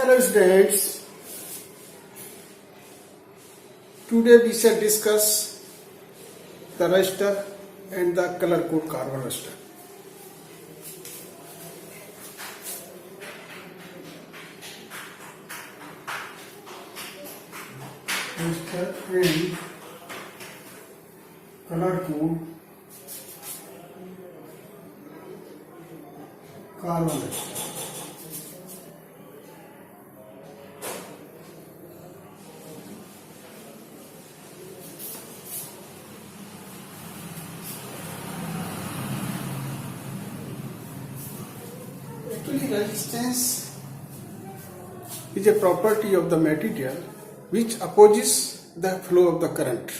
Hello students, today we shall discuss the raster and the color code carbon raster. Raster and color code carbon raster. Actually, resistance is a property of the material which opposes the flow of the current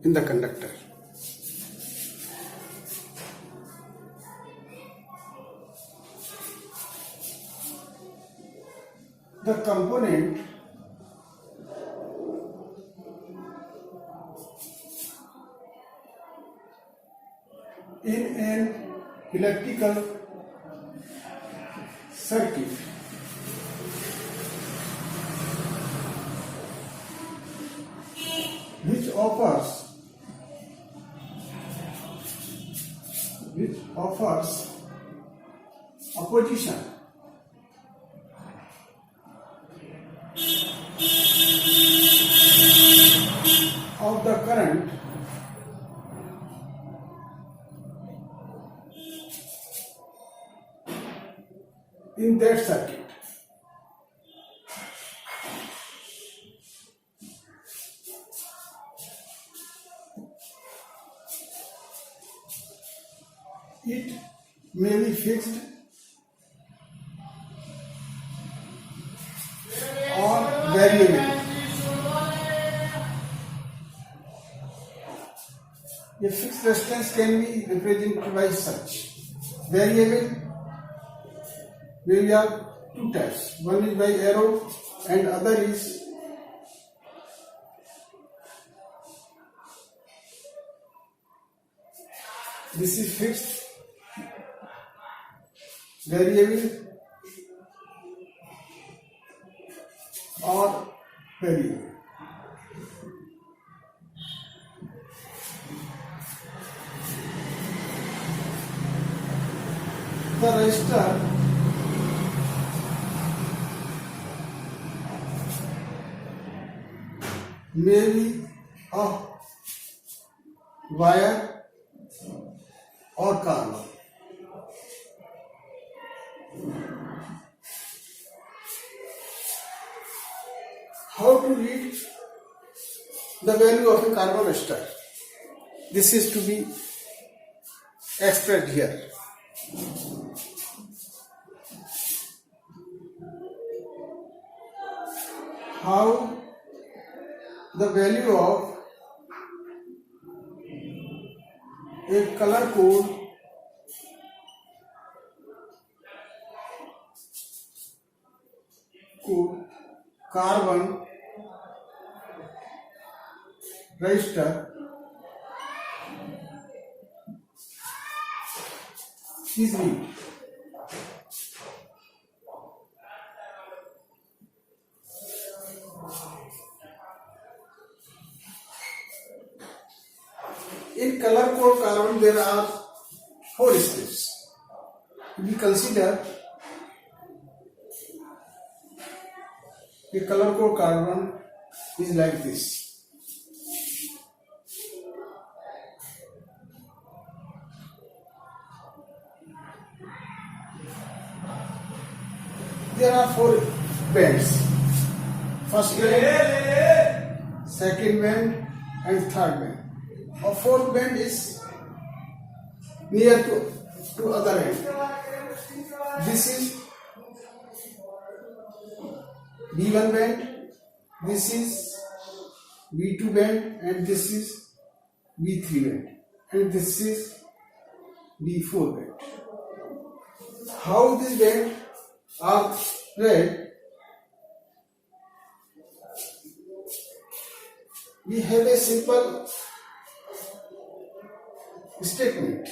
in the conductor. The component in an electrical circuit which offers opposition of the current in that circuit. It may be fixed or variable. A fixed resistance can be represented by such. Variable, we have two types. One is by arrow and other is this is fixed, variable or variable. The resistor may be of wire or carbon. How to read the value of a carbon resistor? This is to be expressed here. How the value of a color code carbon resistor is read. In color code carbon there are 4 steps. We consider a color code carbon is like this. There are 4 bands. First band, second band and third band. Or fourth band is near to other end. This is B1 band, this is B2 band and this is B3 band and this is B4 band. How these bands are read? We have a simple statement.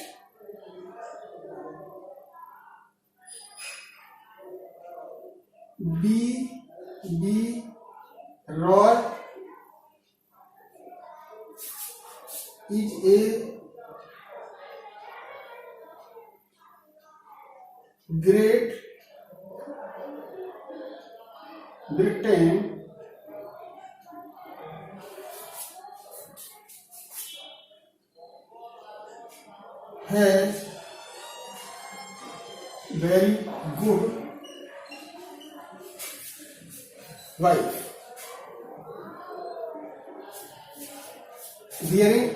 B Roy is a Great Britain has very good wife. Wearing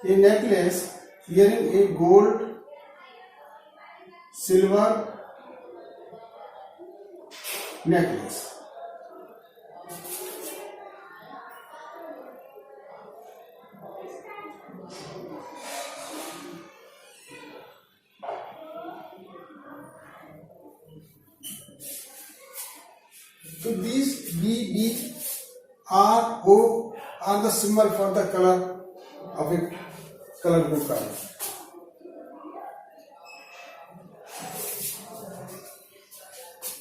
a necklace, wearing a gold, silver necklace. So these B, B, R, O are the symbol for the color of a color book card.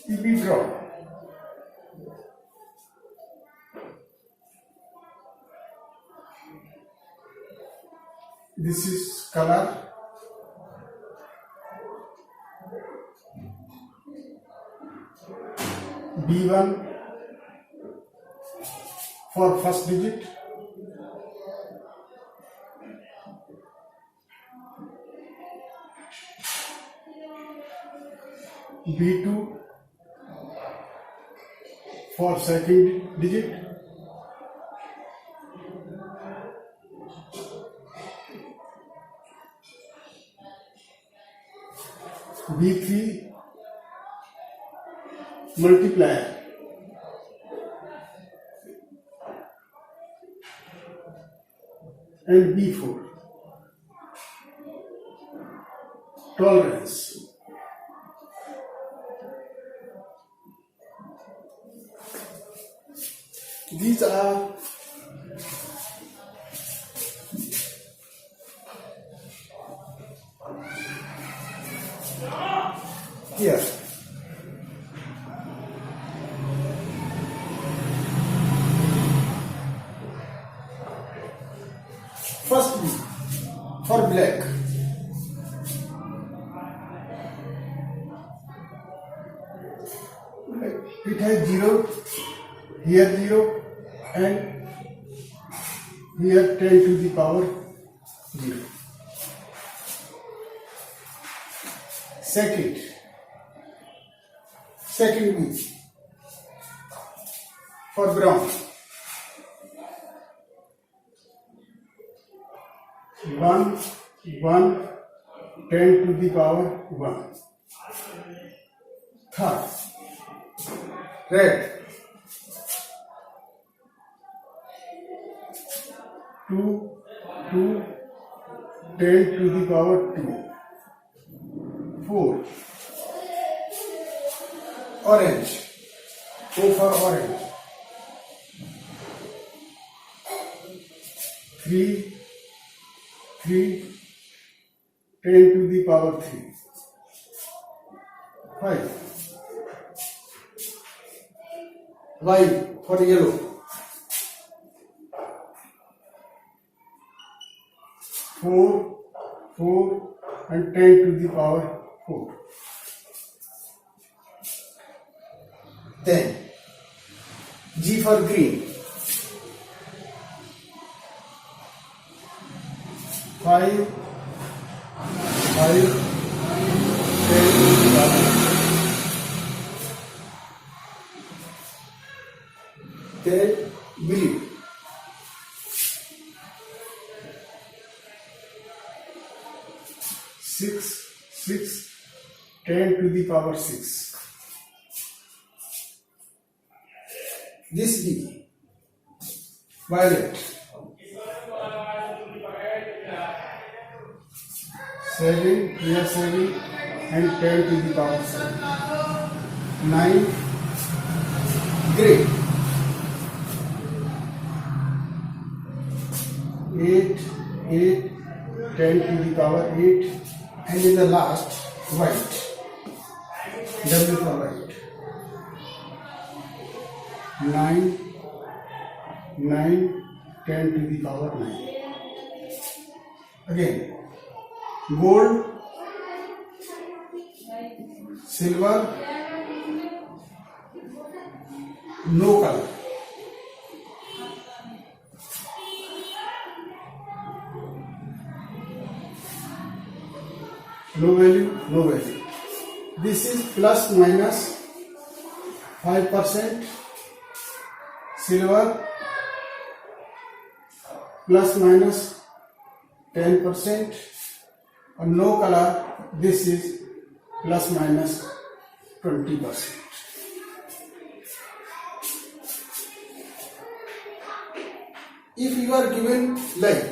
If we draw this is color, B1 for first digit, B2 for second digit, B3 multiplier, and B4 tolerance. These are here. First B for black. It has 0, here 0, and here 10 to the power 0. Second B for brown. 1, 1, 10 to the power 1. Third, red. 2, 2, 10 to the power 2. 4, orange. O for orange. 3, 3, 10 to the power 3. 5, Y for yellow. 4, 4, and 10 to the power 4. Then G for green. 5, 5, 10 to the power. Then blue. 6, 6, 10 to the power 6. This B, violet. 7, here 7, and 10 to the power 7. 9, grey. 8, 8, 10 to the power 8, and in the last, white. W for white. 9, 9, 10 to the power 9. Again, gold, silver, no color. No value, no value. This is plus minus 5%, silver plus minus 10%, and no color, this is plus minus 20%. If you are given like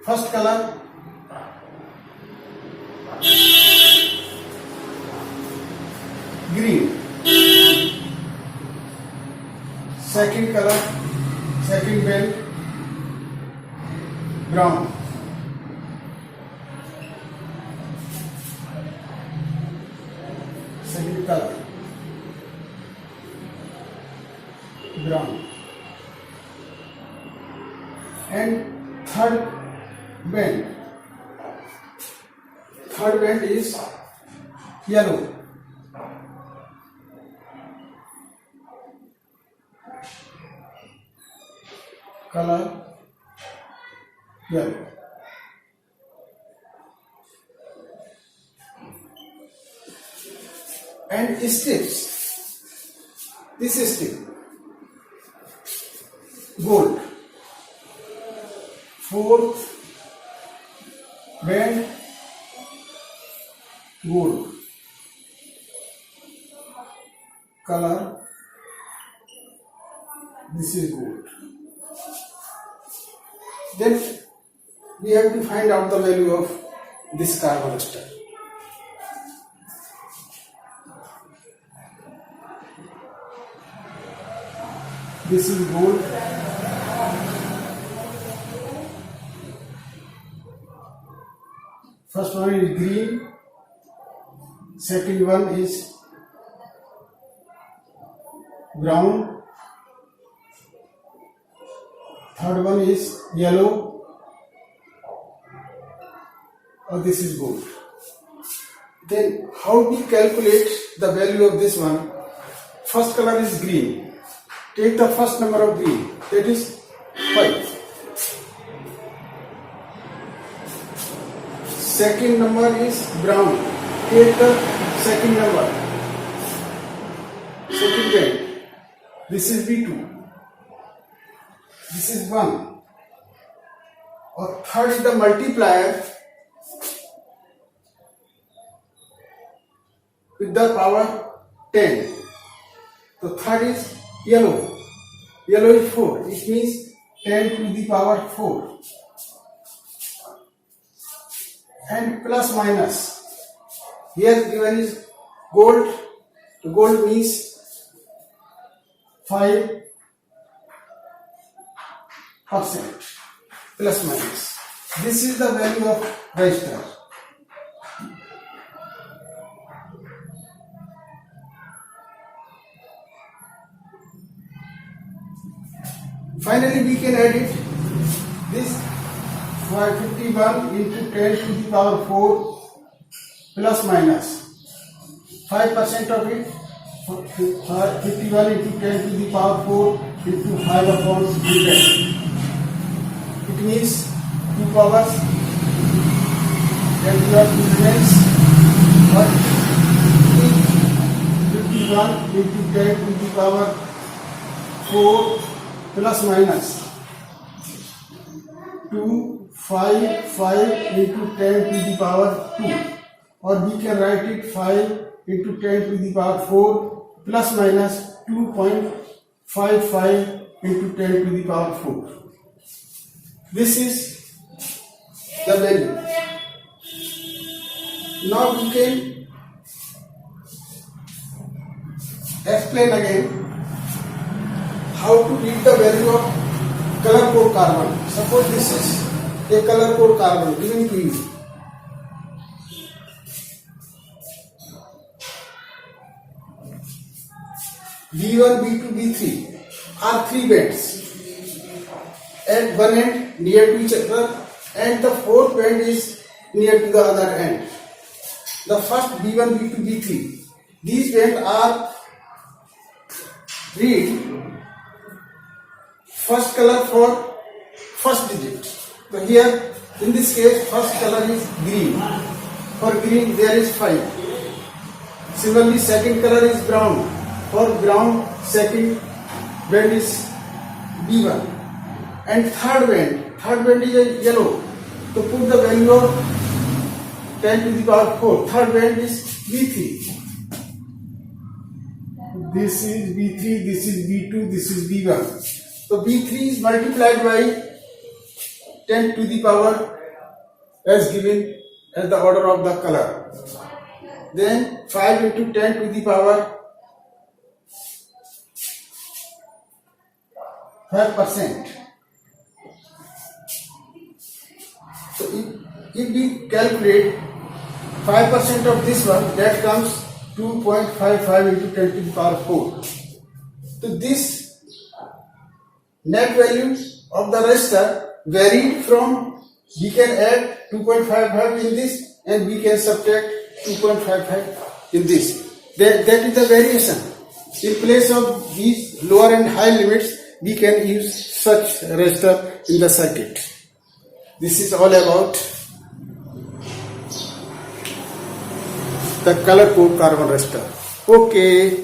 first color green, second color, second belt brown, second color brown, and third band is yellow. Color yellow. And strips. This strip gold. Fourth band gold. Color, this is gold. Then we have to find out the value of this carbon star. This is gold. First one is green. Second one is brown. Third one is yellow. Or this is gold. Then how we calculate the value of this one? First color is green. Take the first number of green, that is 5. Second number is brown. Take the second number. Second band. This is B2. This is 1. Or third is the multiplier with the power 10. The third is yellow. Yellow is 4. It means 10 to the power 4. And plus minus. Here given is gold. The gold means 5%. Plus minus. This is the value of register. Finally, we can add it. This 51 into 10 to the power 4 plus minus 5% of it. 51 into 10 to the power 4 into 5 upon 100. It means 2 powers. Then you have to remains 51 into 10 to the power 4 plus minus 2, 5, 5 into 10 to the power 2, or we can write it 5 into 10 to the power 4 plus minus 2.55 into 10 to the power 4. This is the value. Now we can explain again how to read the value of color code carbon. Suppose this is a color code carbon given to you. B1, B2, B3 are three bands. At one end near to each other, and the fourth band is near to the other end. The first B1, B2, B3, these bands are read first color for first digit. So here in this case first color is green. For green there is 5. Similarly second color is brown. For brown second band is B1. And third band is yellow. To put the value of 10 to the power 4, third band is B3. This is B3, this is B2, this is B1. So B3 is multiplied by 10 to the power as given as the order of the color. Then 5 into 10 to the power 5%. So if we calculate 5% of this one, that comes 2.55 into 10 to the power 4. So this net value of the resistor varied from, we can add 2.55 in this and we can subtract 2.55 in this. That is the variation. In place of these lower and high limits, we can use such resistor in the circuit. This is all about the color code carbon resistor. Okay.